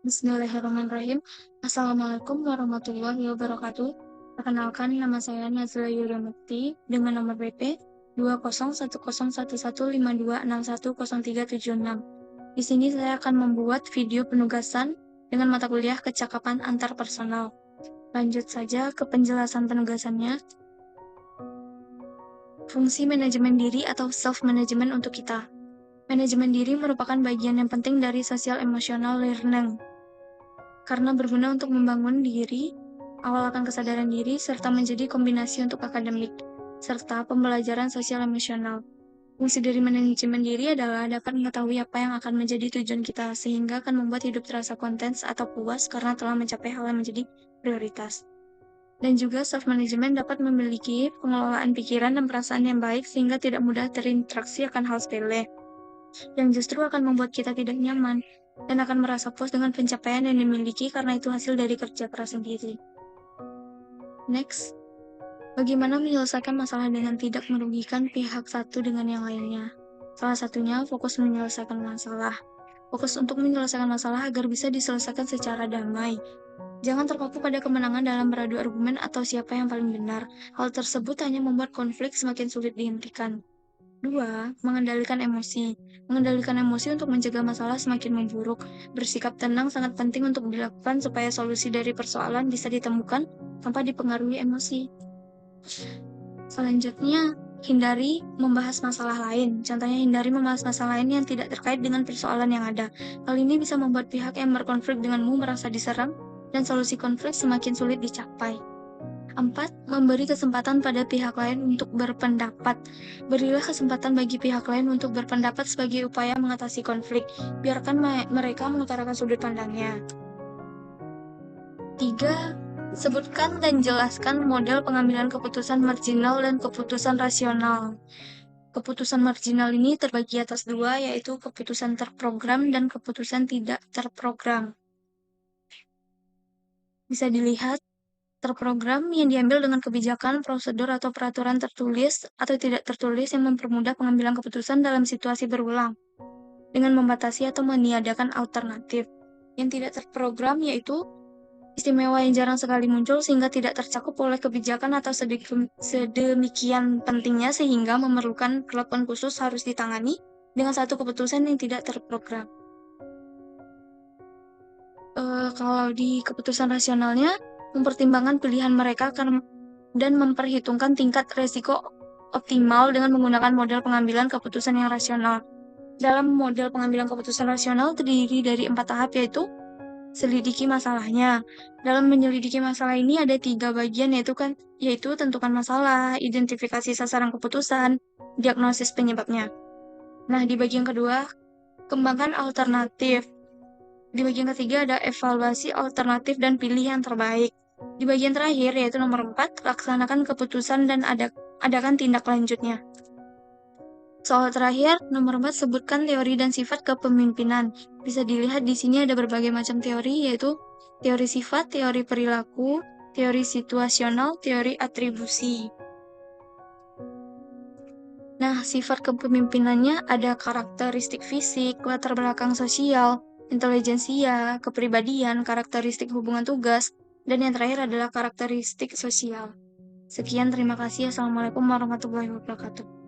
Bismillahirrahmanirrahim. Assalamualaikum warahmatullahi wabarakatuh. Perkenalkan, nama saya Nazla Yuryamukti dengan nomor BP 201101152610376. Di sini saya akan membuat video penugasan dengan mata kuliah kecakapan antarpersonal. Lanjut saja ke penjelasan penugasannya. Fungsi manajemen diri atau self-management untuk kita. Manajemen diri merupakan bagian yang penting dari social emotional learning, karena berguna untuk membangun diri, awal akan kesadaran diri, serta menjadi kombinasi untuk akademik, serta pembelajaran sosial emosional. Fungsi dari manajemen diri adalah dapat mengetahui apa yang akan menjadi tujuan kita, sehingga akan membuat hidup terasa kontens atau puas karena telah mencapai hal yang menjadi prioritas. Dan juga self-management dapat memiliki pengelolaan pikiran dan perasaan yang baik sehingga tidak mudah terinteraksi akan hal sepele, yang justru akan membuat kita tidak nyaman dan akan merasa puas dengan pencapaian yang dimiliki karena itu hasil dari kerja keras sendiri. Next, bagaimana menyelesaikan masalah dengan tidak merugikan pihak satu dengan yang lainnya? Salah satunya fokus menyelesaikan masalah. Fokus untuk menyelesaikan masalah agar bisa diselesaikan secara damai. Jangan terpaku pada kemenangan dalam beradu argumen atau siapa yang paling benar. Hal tersebut hanya membuat konflik semakin sulit dihentikan. 2. Mengendalikan emosi. Mengendalikan emosi untuk mencegah masalah semakin memburuk. Bersikap tenang sangat penting untuk dilakukan supaya solusi dari persoalan bisa ditemukan tanpa dipengaruhi emosi. Selanjutnya, hindari membahas masalah lain. Contohnya, hindari membahas masalah lain yang tidak terkait dengan persoalan yang ada. Hal ini bisa membuat pihak yang berkonflik denganmu merasa diserang dan solusi konflik semakin sulit dicapai. 4. Memberi kesempatan pada pihak lain untuk berpendapat. Berilah kesempatan bagi pihak lain untuk berpendapat sebagai upaya mengatasi konflik. Biarkan mereka mengutarakan sudut pandangnya. 3. Sebutkan dan jelaskan model pengambilan keputusan marginal dan keputusan rasional. Keputusan marginal ini terbagi atas dua, yaitu keputusan terprogram dan keputusan tidak terprogram. Bisa dilihat, terprogram yang diambil dengan kebijakan, prosedur, atau peraturan tertulis atau tidak tertulis yang mempermudah pengambilan keputusan dalam situasi berulang, dengan membatasi atau meniadakan alternatif. Yang tidak terprogram yaitu istimewa yang jarang sekali muncul sehingga tidak tercakup oleh kebijakan atau sedemikian pentingnya sehingga memerlukan perlakuan khusus harus ditangani dengan satu keputusan yang tidak terprogram. Kalau di keputusan rasionalnya, mempertimbangkan pilihan mereka dan memperhitungkan tingkat resiko optimal dengan menggunakan model pengambilan keputusan yang rasional. Dalam model pengambilan keputusan rasional terdiri dari 4 tahap, yaitu selidiki masalahnya. Dalam menyelidiki masalah ini ada 3 bagian, yaitu tentukan masalah, identifikasi sasaran keputusan, diagnosis penyebabnya. Nah, di bagian kedua, kembangkan alternatif. Di bagian ketiga ada evaluasi alternatif dan pilih yang terbaik. Di bagian terakhir, yaitu nomor 4, laksanakan keputusan dan adakan tindak lanjutnya. Soal terakhir, nomor 4, sebutkan teori dan sifat kepemimpinan. Bisa dilihat di sini ada berbagai macam teori, yaitu teori sifat, teori perilaku, teori situasional, teori atribusi. Nah, sifat kepemimpinannya ada karakteristik fisik, latar belakang sosial, intelijensia, kepribadian, karakteristik hubungan tugas, dan yang terakhir adalah karakteristik sosial. Sekian, terima kasih. Assalamualaikum warahmatullahi wabarakatuh.